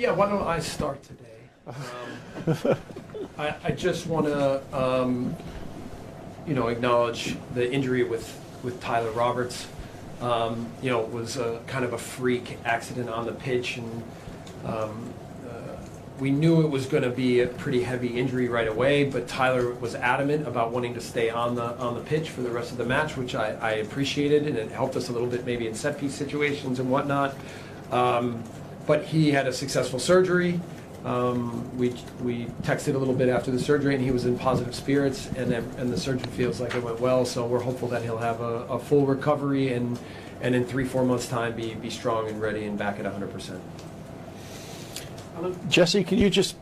Yeah, why don't I start today? I just want to, acknowledge the injury with Tyler Roberts. It was kind of a freak accident on the pitch, and we knew it was going to be a pretty heavy injury right away, but Tyler was adamant about wanting to stay on the pitch for the rest of the match, which I appreciated, and it helped us a little bit maybe in set-piece situations and whatnot. But he had a successful surgery. We texted a little bit after the surgery, and he was in positive spirits, and the surgeon feels like it went well, so we're hopeful that he'll have a full recovery and in 3-4 months' time be strong and ready and back at 100%. Jesse, can you just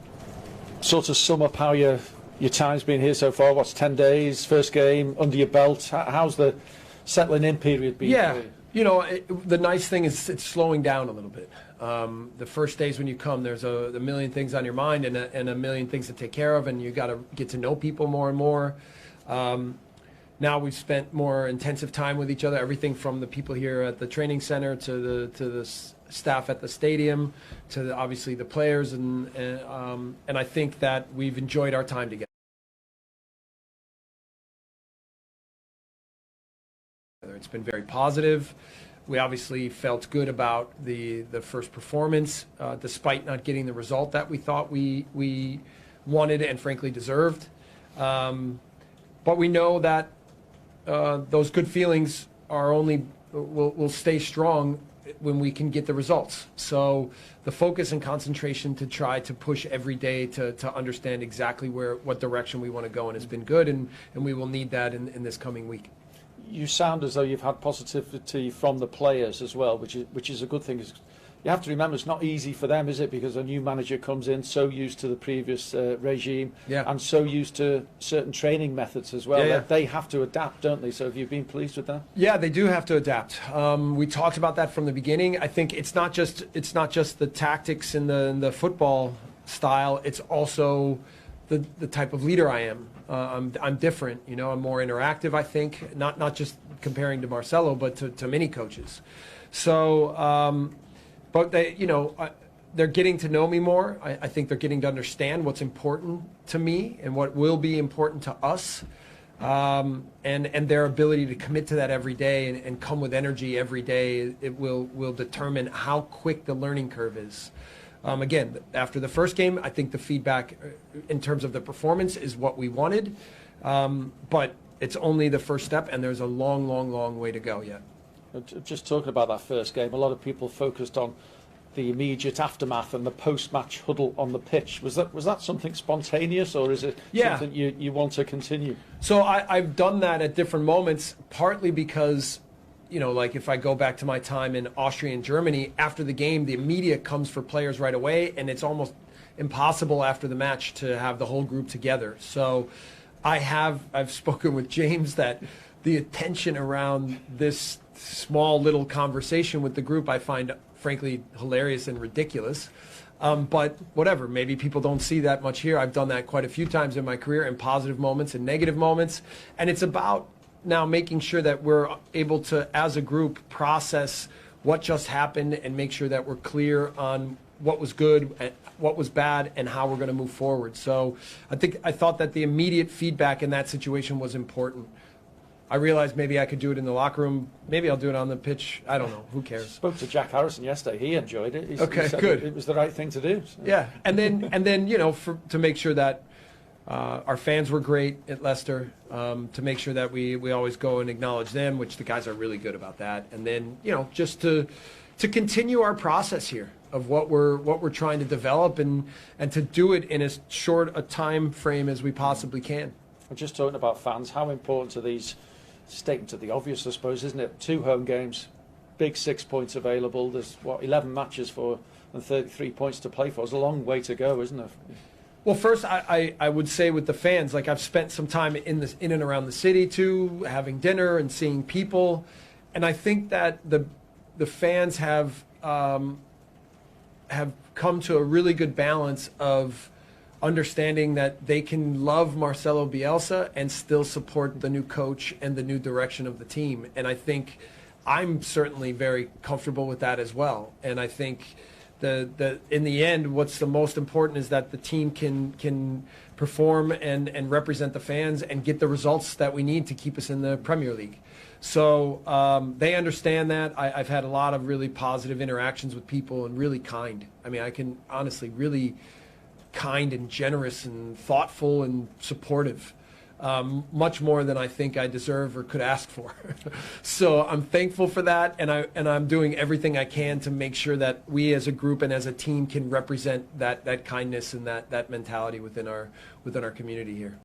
sort of sum up how your time's been here so far? What's 10 days, first game, under your belt? How's the settling in period been? Yeah, the nice thing is it's slowing down a little bit. The first days when you come, there's a million things on your mind and a million things to take care of, and you got to get to know people more and more. Now we've spent more intensive time with each other, everything from the people here at the training center to the staff at the stadium, to obviously the players, and I think that we've enjoyed our time together. It's been very positive. We obviously felt good about the first performance, despite not getting the result that we thought we wanted and frankly deserved. But we know that those good feelings are will stay strong when we can get the results. So the focus and concentration to try to push every day to understand exactly what direction we want to go in has been good, and we will need that in this coming week. You sound as though you've had positivity from the players as well, which is a good thing. You have to remember it's not easy for them, is it? Because a new manager comes in so used to the previous regime, and so used to certain training methods as well. Yeah. They have to adapt, don't they? So have you been pleased with that? Yeah, they do have to adapt. We talked about that from the beginning. I think it's not just the tactics and the football style. It's also the type of leader I am. I'm different, I'm more interactive, I think, not just comparing to Marcelo, but to many coaches. So, but they're getting to know me more. I think they're getting to understand what's important to me and what will be important to us, and their ability to commit to that every day and come with energy every day. It will determine how quick the learning curve is. Again, after the first game, I think the feedback in terms of the performance is what we wanted, but it's only the first step, and there's a long, long, long way to go yet. Just talking about that first game, a lot of people focused on the immediate aftermath and the post-match huddle on the pitch. Was that something spontaneous, or is it something you want to continue? So I've done that at different moments, partly because like if I go back to my time in Austria and Germany, after the game, the media comes for players right away, and it's almost impossible after the match to have the whole group together. So I've spoken with James that the attention around this small little conversation with the group I find frankly hilarious and ridiculous. But whatever, maybe people don't see that much here. I've done that quite a few times in my career, in positive moments and negative moments, and it's about now making sure that we're able to, as a group, process what just happened and make sure that we're clear on what was good and what was bad and how we're going to move forward. So I thought that the immediate feedback in that situation was important. I realized maybe I could do it in the locker room. Maybe I'll do it on the pitch. I don't know. Who cares? Spoke to Jack Harrison yesterday. He enjoyed it. He said good. It was the right thing to do. So. Yeah, and then to make sure that our fans were great at Leicester, to make sure that we always go and acknowledge them, which the guys are really good about that. And then just to continue our process here of what we're trying to develop and to do it in as short a time frame as we possibly can. We're just talking about fans. How important are these? Statement to the obvious, I suppose, isn't it? 2 home games, big 6 points available. There's 11 matches and 33 points to play for. It's a long way to go, isn't it? Well, first, I would say with the fans, like I've spent some time in and around the city too, having dinner and seeing people, and I think that the fans have come to a really good balance of understanding that they can love Marcelo Bielsa and still support the new coach and the new direction of the team. And I think I'm certainly very comfortable with that as well. And I think in the end, what's the most important is that the team can perform and represent the fans and get the results that we need to keep us in the Premier League. So they understand that. I've had a lot of really positive interactions with people and really kind. I mean, I can honestly really kind and generous and thoughtful and supportive. Much more than I think I deserve or could ask for. So I'm thankful for that, and I'm doing everything I can to make sure that we as a group and as a team can represent that kindness and that mentality within our community here.